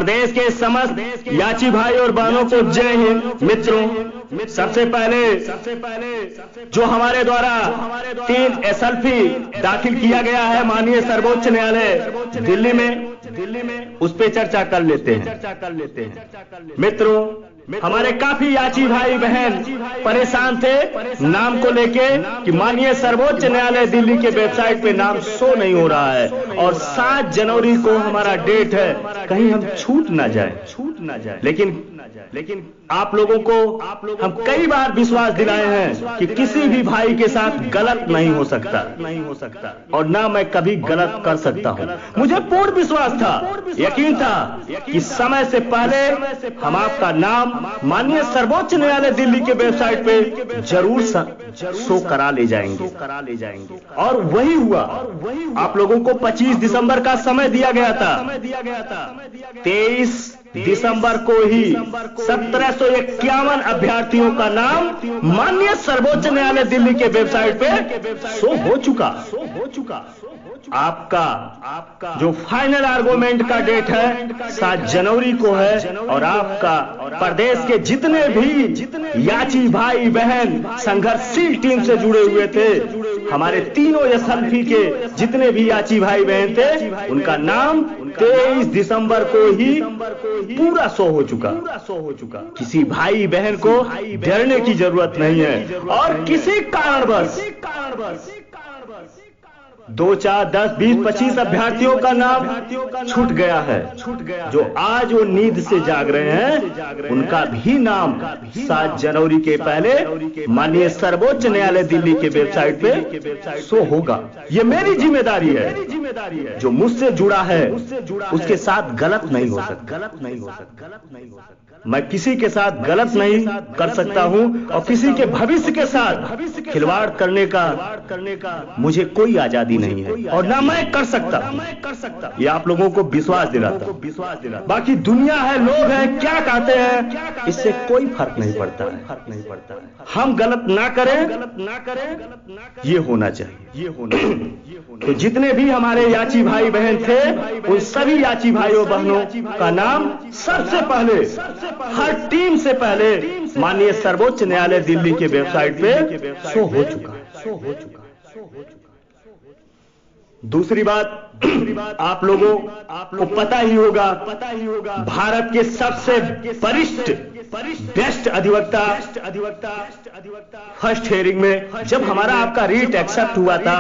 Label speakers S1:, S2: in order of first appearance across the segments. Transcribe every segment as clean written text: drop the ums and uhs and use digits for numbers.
S1: प्रदेश के समस्त याची भाई और बहनों को जय हिंद। मित्रों, सबसे पहले जो हमारे द्वारा 3 एसएलपी दाखिल किया गया है माननीय सर्वोच्च न्यायालय दिल्ली में, उस पे चर्चा कर लेते हैं। मित्रों, हमारे काफी याची भाई बहन परेशान थे नाम को लेके कि माननीय सर्वोच्च न्यायालय दिल्ली के वेबसाइट पे नाम शो नहीं हो रहा है और 7 जनवरी को हमारा डेट है, कहीं हम छूट ना जाए। लेकिन आप लोगों को हम कई बार विश्वास दिलाए हैं कि किसी भी भाई के साथ गलत नहीं हो सकता और ना मैं कभी गलत कर सकता हूं। मुझे पूर्ण विश्वास था, यकीन था कि समय से पहले हम आपका नाम माननीय सर्वोच्च न्यायालय दिल्ली के वेबसाइट पे जरूर शो करा ले जाएंगे और वही हुआ। आप लोगों को 25 दिसंबर का समय दिया गया था। 23 दिसंबर को ही 1751 अभ्यार्थियों का नाम माननीय सर्वोच्च न्यायालय दिल्ली के वेबसाइट पे शो हो चुका। आपका जो फाइनल आर्गुमेंट का डेट है 7 जनवरी को है और आपका प्रदेश के जितने भी याची भाई बहन संघर्षशील टीम से जुड़े हुए थे, हमारे तीनों एसएलपी के जितने भी याची भाई बहन थे, उनका नाम 23 दिसंबर को ही पूरा शो हो चुका। किसी भाई बहन को डरने की जरूरत नहीं है और किसी कारणवश 2, 4, 10, 20, 25 अभ्यर्थियों का नाम छूट गया है। जो आज वो नींद से जाग रहे हैं, उनका भी नाम 7 जनवरी के पहले माननीय सर्वोच्च न्यायालय दिल्ली के वेबसाइट पे शो होगा। ये मेरी जिम्मेदारी है। जो मुझसे जुड़ा है उसके साथ गलत नहीं हो सकता। मैं किसी के साथ गलत नहीं कर सकता हूं और किसी के भविष्य के साथ खिलवाड़ करने का मुझे कोई आजादी नहीं है और ना मैं कर सकता। ये आप लोगों को विश्वास दिलाता। बाकी दुनिया है, लोग हैं, क्या कहते हैं, इससे कोई फर्क नहीं पड़ता है। हम गलत ना करें, ये होना चाहिए। तो जितने भी हमारे याची भाई बहन थे, उन सभी याची भाइयों बहनों का नाम सबसे पहले, हर टीम से पहले माननीय सर्वोच्च न्यायालय दिल्ली के वेबसाइट पे शो हो चुका। दूसरी बात, आप लोगों को पता ही होगा, भारत के सबसे वरिष्ठ बेस्ट अधिवक्ता फर्स्ट हियरिंग में जब हमारा आपका रीट एक्सेप्ट हुआ था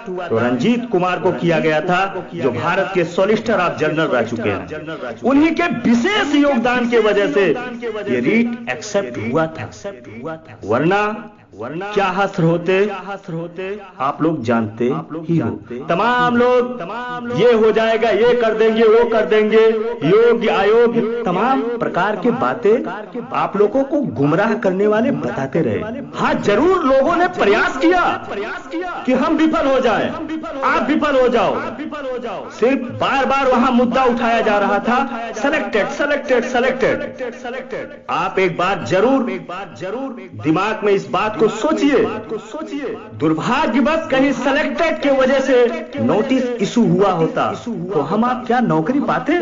S1: तो रंजीत कुमार को किया गया था, जो भारत के सॉलिसिटर ऑफ जनरल रह चुके हैं। उन्हीं के विशेष योगदान की वजह से ये रीट एक्सेप्ट हुआ था, वरना क्या हस्र होते आप लोग जानते ही हो। तमाम लोग ये हो जाएगा, ये कर देंगे, वो कर देंगे, योग्य अयोग्य तमाम प्रकार की बातें आप लोगों को गुमराह करने वाले बताते रहे। हाँ, जरूर लोगों ने प्रयास किया कि हम विफल हो जाएं, आप विफल हो जाओ। सिर्फ बार बार वहां मुद्दा उठाया जा रहा था, सेलेक्टेड। आप एक बार जरूर दिमाग में इस बात को सोचिए। दुर्भाग्यवश कहीं सेलेक्टेड के वजह से नोटिस इशू हुआ होता तो हम आप क्या नौकरी पाते?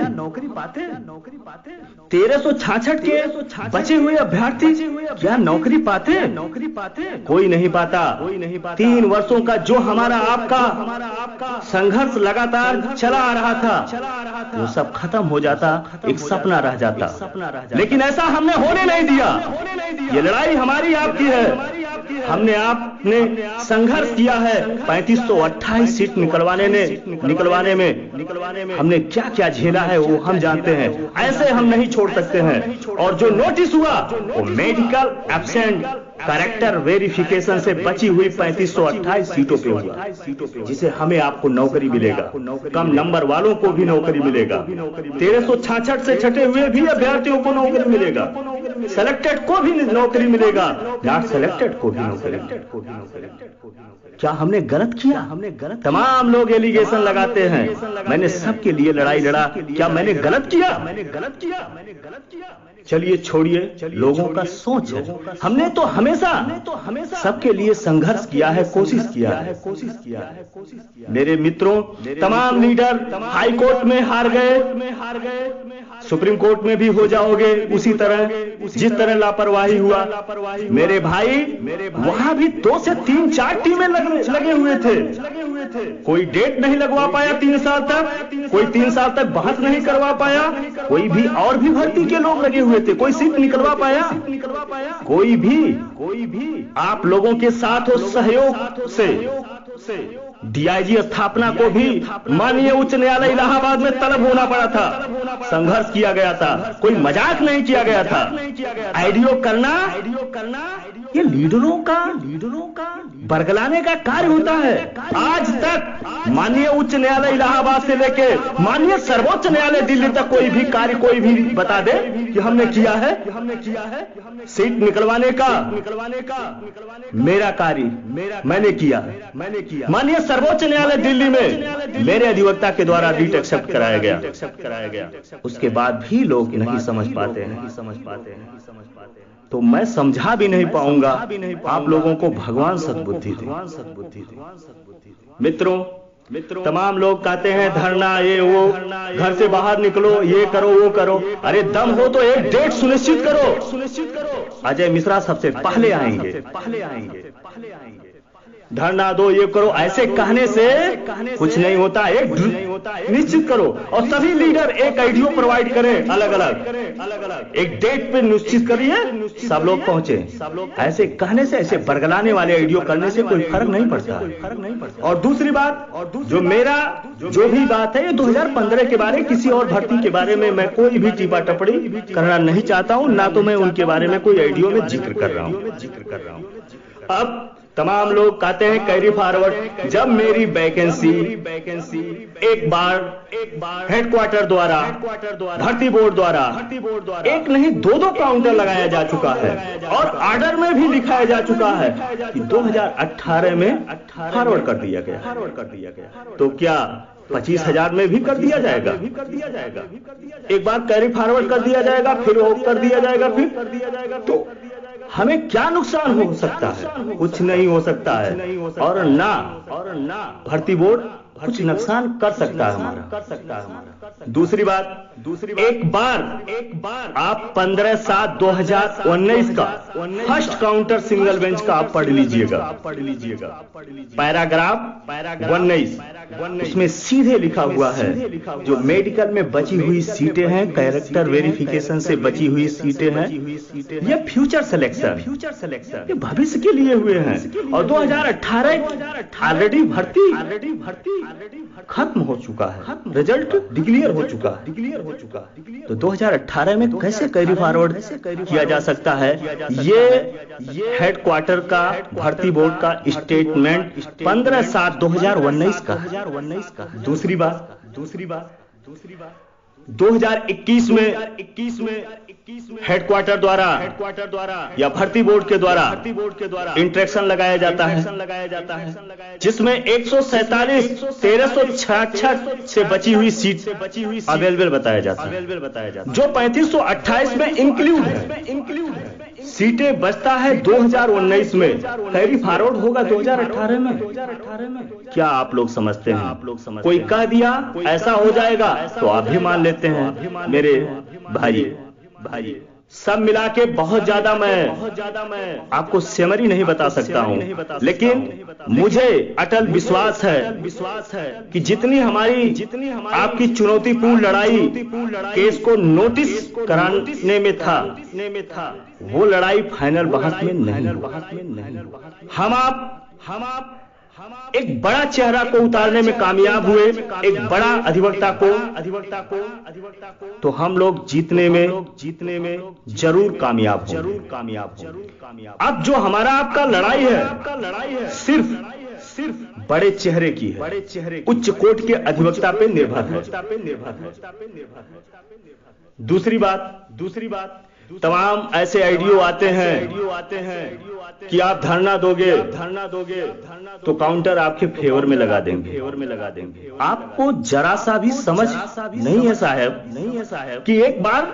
S1: 1366 के बचे हुए अभ्यर्थी क्या नौकरी पाते? कोई नहीं पाता। 3 वर्षों का जो हमारा आपका संघर्ष लगातार चला आ रहा था, वो सब खत्म हो जाता, एक सपना रह जाता। लेकिन ऐसा हमने होने नहीं दिया। ये लड़ाई हमारी आपकी है। हमने आपने संघर्ष किया है 3528 सीट निकलवाने में हमने क्या क्या झेला है वो हम जानते हैं। ऐसे हम नहीं छोड़ सकते हैं। और जो नोटिस हुआ वो मेडिकल एब्सेंट कैरेक्टर वेरिफिकेशन से बची हुई 3528 सीटों पे हुआ, जिसे हमें आपको नौकरी मिलेगा, कम नंबर वालों को भी नौकरी मिलेगा, 1366 से छटे हुए भी अभ्यर्थियों को नौकरी मिलेगा, सेलेक्टेड को भी नौकरी मिलेगा, नॉट सेलेक्टेड को भी नौकरी। क्या हमने गलत किया? तमाम लोग एलिगेशन लगाते हैं, मैंने सबके लिए लड़ाई लड़ा, क्या मैंने गलत किया? चलिए छोड़िए, लोगों का सोच है। हमने तो हमेशा सबके लिए संघर्ष किया है, कोशिश किया है। मेरे मित्रों, तमाम लीडर हाई कोर्ट में हार गए, सुप्रीम कोर्ट में भी हो जाओगे उसी तरह, जिस तरह लापरवाही हुआ। मेरे भाई, वहां भी 2 से 3-4 टीमें लगे हुए थे। कोई डेट नहीं लगवा पाया 3 साल तक, कोई 3 साल तक बहस नहीं करवा पाया, कोई भी और भी भर्ती के लोग लगे हुए थे, कोई सीट निकलवा पाया, कोई भी आप लोगों के साथ हो सहयोग से डीआईजी स्थापना को भी माननीय उच्च न्यायालय इलाहाबाद में तलब होना पड़ा था, संघर्ष किया गया था, कोई मजाक नहीं किया गया था। आईडीओ करना ये लीडरों का बरगलाने का कार्य होता है। आज तक माननीय उच्च न्यायालय इलाहाबाद से लेके माननीय सर्वोच्च न्यायालय दिल्ली तक कोई भी कार्य कोई भी बता दे कि हमने किया है। सीट निकलवाने का मेरा कार्य मैंने किया। माननीय सर्वोच्च न्यायालय दिल्ली में मेरे अधिवक्ता के द्वारा रीट एक्सेप्ट कराया गया। उसके बाद भी लोग नहीं समझ पाते हैं। तो मैं समझा भी नहीं पाऊंगा आप लोगों को। भगवान सद्बुद्धि दे। मित्रों, तमाम लोग कहते हैं धरना ये वो, घर से बाहर निकलो, ये करो वो करो। अरे दम हो तो एक डेट सुनिश्चित करो। अजय मिश्रा सबसे पहले आएंगे। धरना दो, ये करो, ऐसे कहने से कुछ नहीं होता। एक निश्चित करो और सभी लीडर एक आईडीओ प्रोवाइड करें अलग अलग, एक डेट पे निश्चित करिए, सब लोग पहुंचे। ऐसे कहने से, ऐसे बरगलाने वाले आईडीओ करने से कोई फर्क नहीं पड़ता। और दूसरी बात, जो भी बात है, ये 2015 के बारे, किसी और भर्ती के बारे में मैं कोई भी टीपा टपड़ी करना नहीं चाहता हूं, ना तो मैं उनके बारे में कोई आईडीओ में जिक्र कर रहा हूं। अब तमाम लोग कहते हैं कैरी फॉरवर्ड। जब मेरी वैकेंसी एक बार हेडक्वार्टर द्वारा, भर्ती बोर्ड द्वारा एक नहीं 2 काउंटर लगाया जा चुका है और ऑर्डर में भी लिखाया जा चुका है कि 2018 में फॉरवर्ड कर दिया गया। तो क्या 25,000 में भी कर दिया जाएगा? एक बार कैरी फॉरवर्ड कर दिया जाएगा, फिर वो कर दिया जाएगा, फिर कर दिया जाएगा, तो हमें क्या नुकसान हो सकता है? कुछ नहीं हो सकता है। और ना भर्ती बोर्ड कुछ नुकसान कर सकता है हमारा। दूसरी बात, एक बार आप 15/7/2019 का फर्स्ट काउंटर सिंगल बेंच का आप पढ़ लीजिएगा। पैराग्राफ 19, उसमें सीधे लिखा हुआ है जो मेडिकल में बची हुई सीटें हैं, कैरेक्टर वेरिफिकेशन से बची हुई सीटें हैं, ये फ्यूचर सिलेक्शन, ये भविष्य के लिए हुए हैं। और 2018 ऑलरेडी भर्ती खत्म हो चुका है, रिजल्ट डिक्लेयर हो चुका है। तो 2018 में कैसे कैरी फॉरवर्ड किया जा सकता है? ये हेडक्वार्टर का, भर्ती बोर्ड का स्टेटमेंट 15/7/2019 का। दूसरी बात 2021 में हेडक्वार्टर द्वारा या भर्ती बोर्ड के द्वारा इंट्रैक्शन लगाया जाता है, जिसमें 147 1366 से बची हुई सीट अवेलेबल बताया जाता है, जो 3528 में इंक्लूड है। सीटें बचता है 2019 में, कैरी फॉरवर्ड होगा 2018 में। क्या आप लोग समझते हैं? कोई कह दिया ऐसा हो जाएगा तो आप भी मान लेते हैं। मेरे भाई, सब मिला के बहुत ज्यादा मैं आपको समरी नहीं बता सकता हूं, लेकिन मुझे अटल विश्वास है कि जितनी हमारी आपकी चुनौतीपूर्ण लड़ाई केस को नोटिस कराने में था, वो लड़ाई फाइनल बहस में नहीं। हम आप एक बड़ा चेहरा को उतारने में कामयाब हुए, एक बड़ा अधिवक्ता को, तो हम लोग जीतने में जरूर कामयाब होंगे। अब जो हमारा आपका लड़ाई है सिर्फ बड़े चेहरे की है, उच्च कोर्ट के अधिवक्ता पे निर्भर है। दूसरी बात, तमाम ऐसे आइडियो आते हैं कि आप धरना दोगे तो काउंटर आपके फेवर में लगा देंगे। आपको जरा सा भी समझ नहीं है साहब कि एक बार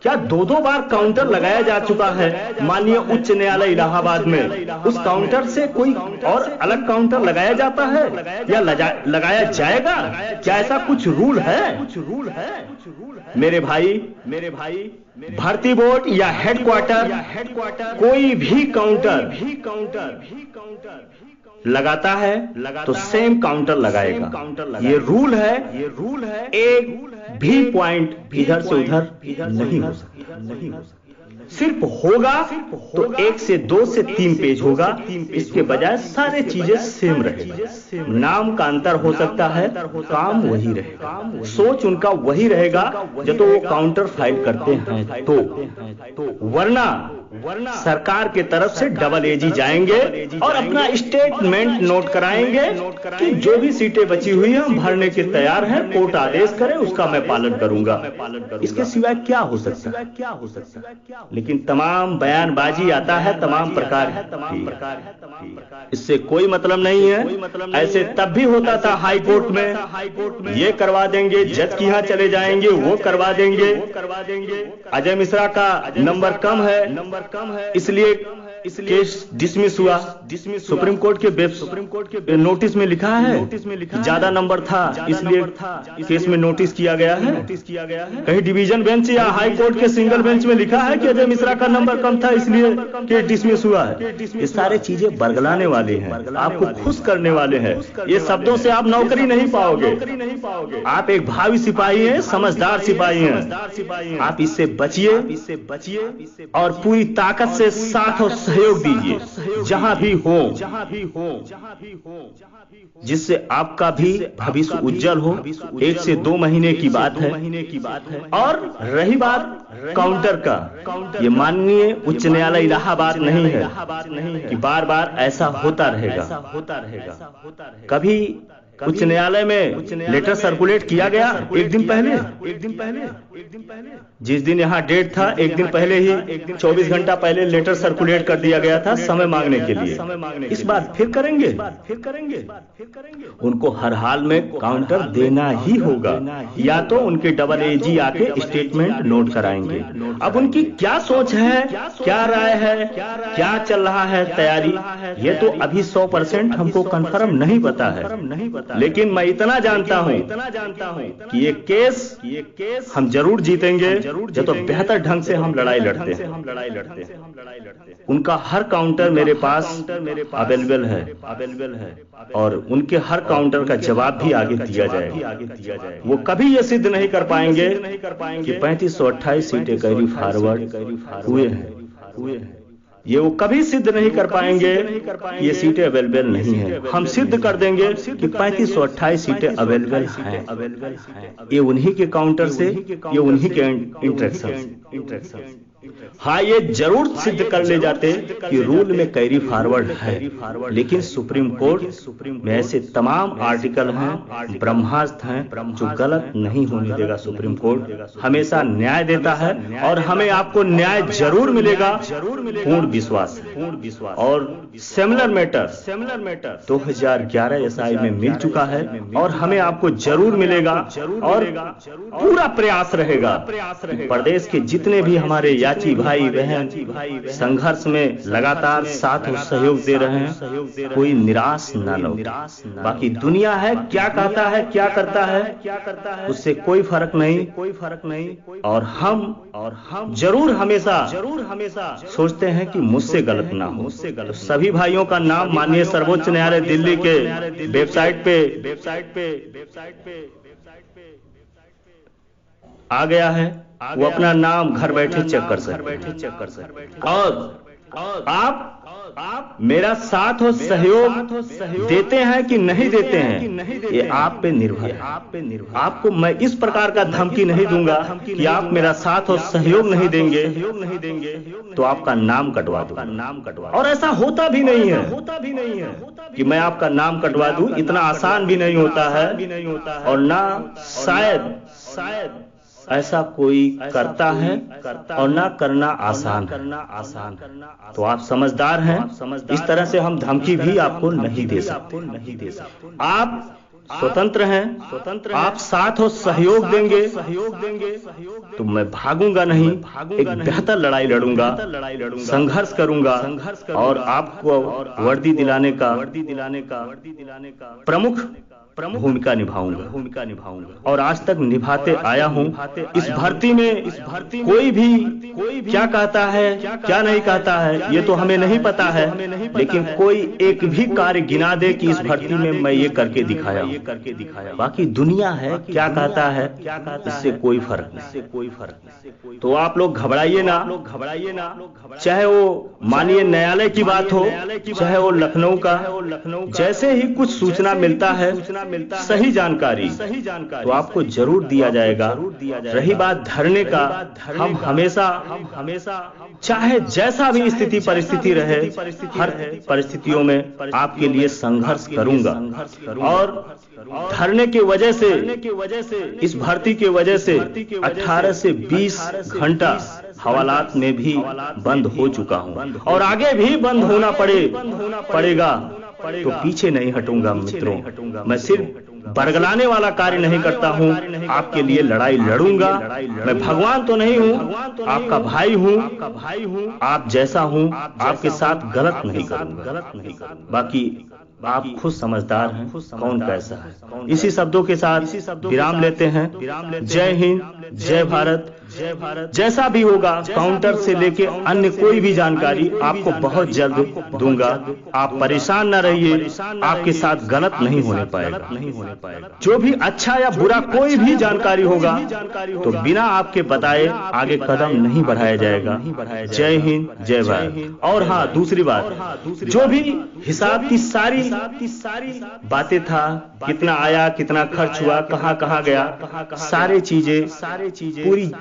S1: क्या दो बार काउंटर लगाया जा चुका है माननीय उच्च न्यायालय इलाहाबाद में। उस काउंटर से कोई और अलग काउंटर लगाया जाता है या लगाया जाएगा? क्या ऐसा कुछ रूल है? मेरे भाई भर्ती बोर्ड या हेडक्वार्टर कोई भी काउंटर लगाता है तो सेम काउंटर लगाएगा। ये रूल है। एक भी पॉइंट इधर से उधर नहीं हो सकता। सिर्फ होगा तो 1 से 2 से 3 पेज होगा, इसके बजाय सारे चीजें सेम रहेगा। नाम का अंतर हो सकता है, काम वही रहेगा, सोच उनका वही रहेगा जब तो वो काउंटर फाइल करते हैं तो वरना सरकार के तरफ से डबल एजी जाएंगे और अपना स्टेटमेंट नोट कराएंगे कि जो भी सीटें बची हुई हैं हम भरने के तैयार हैं, कोर्ट आदेश करे उसका मैं पालन करूंगा। इसके सिवाय क्या हो सकता है? लेकिन तमाम बयानबाजी आता है तमाम प्रकार इससे कोई मतलब नहीं है। ऐसे तब भी होता था हाई कोर्ट में, ये करवा देंगे, जज के यहां चले जाएंगे, वो करवा देंगे। अजय मिश्रा का नंबर कम है इसलिए केस डिसमिस हुआ। सुप्रीम कोर्ट के नोटिस में लिखा है कि ज्यादा नंबर था इसलिए केस में नोटिस किया गया है। कहीं डिवीजन बेंच या हाई कोर्ट के सिंगल बेंच में लिखा है कि अजय मिश्रा का नंबर कम था इसलिए केस डिसमिस हुआ है। ये सारे चीजें बरगलाने वाले हैं, आपको खुश करने वाले हैं। ये शब्दों से आप नौकरी नहीं पाओगे। आप एक भावी सिपाही हैं, समझदार सिपाही हैं। आप इससे बचिए और पूरी ताकत से साथ और सहयोग दीजिए जहां भी हो, जिससे आपका भी भविष्य उज्जवल हो। 1 से 2 महीने की बात है। और रही बात काउंटर का, ये माननीय उच्च न्यायालय इलाहाबाद नहीं है कि बार बार ऐसा होता रहेगा। कभी उच्च न्यायालय में लेटर सर्कुलेट किया गया एक दिन पहले जिस दिन यहाँ डेट था, एक दिन पहले ही 24 घंटा पहले लेटर सर्कुलेट कर दिया गया था समय मांगने के लिए। इस बार फिर करेंगे। उनको हर हाल में काउंटर देना ही होगा, या तो उनके डबल एजी आके स्टेटमेंट नोट कराएंगे। अब उनकी क्या सोच है, क्या राय है, क्या चल रहा है तैयारी, ये तो अभी 100% हमको कंफर्म नहीं पता है। लेकिन मैं इतना जानता हूं कि ये केस हम जरूर जीतेंगे जब तो बेहतर ढंग से हम लड़ाई लड़ते हैं। उनका हर काउंटर मेरे पास अवेलेबल है और उनके हर काउंटर का जवाब भी आगे दिया जाएगा। वो कभी ये सिद्ध नहीं कर पाएंगे कि 3528 सीटें कैरी फॉरवर्ड हुए हैं। ये वो कभी सिद्ध नहीं कर पाएंगे ये सीटें अवेलेबल नहीं है। हम सिद्ध कर देंगे कि 3528 सीटें अवेलेबल हैं। ये उन्हीं के काउंटर से, ये उन्हीं के इंटरेक्शन। हाँ, ये जरूर सिद्ध कर ले जाते कि रूल में कैरी फॉरवर्ड है, लेकिन सुप्रीम कोर्ट में ऐसे तमाम आर्टिकल हैं, ब्रह्मास्त्र हैं जो गलत नहीं होने देगा। सुप्रीम कोर्ट हमेशा न्याय देता है और हमें आपको न्याय जरूर मिलेगा, पूर्ण विश्वास। और सिमिलर मैटर 2011 एसआई में मिल चुका है और हमें आपको जरूर मिलेगा और पूरा प्रयास रहेगा। प्रदेश के जितने भी हमारे याची भाई बहन संघर्ष में लगातार साथ और सहयोग दे रहे हैं, कोई निराश न लो। बाकी दुनिया है, क्या कहता है, क्या करता है, उससे कोई फर्क नहीं। और हम जरूर हमेशा सोचते हैं कि मुझसे गलत ना हो। सभी भाइयों का नाम माननीय सर्वोच्च न्यायालय दिल्ली के वेबसाइट पे आ गया है। वो अपना नाम घर बैठे चेक कर सकते। और आप मेरा साथ और सहयोग देते हैं कि नहीं देते हैं, ये आप पे निर्भर है। आपको मैं इस प्रकार का धमकी नहीं दूंगा कि आप मेरा साथ और सहयोग नहीं देंगे तो आपका नाम कटवा दूं। और ऐसा होता भी नहीं है कि मैं आपका नाम कटवा दूं, इतना आसान भी नहीं होता है। और ना शायद ऐसा कोई करता है और ना करना आसान तो आप समझदार हैं। इस तरह से हम धमकी भी आपको नहीं दे सकते। आप स्वतंत्र हैं, आप साथ और सहयोग देंगे तो मैं भागूंगा नहीं, एक बेहतर लड़ाई लड़ूंगा, संघर्ष करूंगा और आपको वर्दी दिलाने का प्रमुख भूमिका निभाऊंगा और आज तक निभाते आया हूं। इस भर्ती में कोई भी क्या कहता है क्या नहीं कहता है ये तो हमें नहीं पता है, लेकिन कोई एक भी कार्य गिना दे कि इस भर्ती में मैं ये करके दिखाया। बाकी दुनिया है क्या कहता है, इससे कोई फर्क नहीं। तो आप लोग घबराइए ना, चाहे वो माननीय न्यायालय की बात हो, चाहे वो लखनऊ का। जैसे ही कुछ सूचना मिलता है, सही जानकारी तो आपको जरूर दिया जाएगा। रही बात धरने का, हम हमेशा चाहे जैसा भी स्थिति परिस्थिति रहे, हर परिस्थितियों में आपके लिए संघर्ष करूंगा। और धरने की वजह से, इस भर्ती की वजह से 18 से 20 घंटा हवालात में भी बंद हो चुका हूं और आगे भी बंद होना पड़ेगा तो पीछे नहीं हटूंगा मित्रों। मैं सिर्फ बरगलाने वाला कार्य नहीं करता हूं, आपके लिए लड़ाई लड़ूंगा। मैं भगवान तो नहीं हूं, आपका भाई हूं, आप जैसा हूं, आपके साथ गलत नहीं करूंगा। बाकी आप खुद समझदार हैं कौन कैसा है। इसी शब्दों के साथ विराम लेते हैं। जय हिंद, जय भारत। जैसा भी होगा काउंटर से लेके अन्य कोई भी जानकारी आपको बहुत जल्द दूंगा। आप परेशान न रहिए, आपके साथ गलत नहीं होने पाएगा। जो भी अच्छा या बुरा कोई भी जानकारी होगा तो बिना आपके बताए आगे कदम नहीं बढ़ाया जाएगा। जय हिंद, जय भारत। और हाँ, दूसरी बात, जो भी हिसाब की सारी बातें था, कितना आया, कितना खर्च हुआ, कहां गया, सारे चीजें पूरी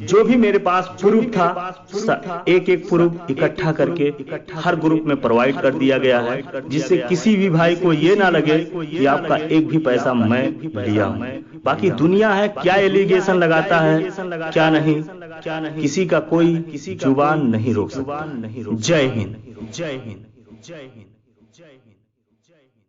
S1: जो भी मेरे पास प्रूफ था, एक प्रूफ इकट्ठा करके हर ग्रुप में प्रोवाइड कर दिया गया है, जिससे किसी भी भाई को ये ना लगे कि आपका एक भी पैसा मैं लिया हूं। बाकी दुनिया है क्या एलिगेशन लगाता है क्या नहीं, किसी का कोई जुबान नहीं रोक सकता। जय हिंद, जय हिंद, जय हिंद, जय हिंद, जय हिंद।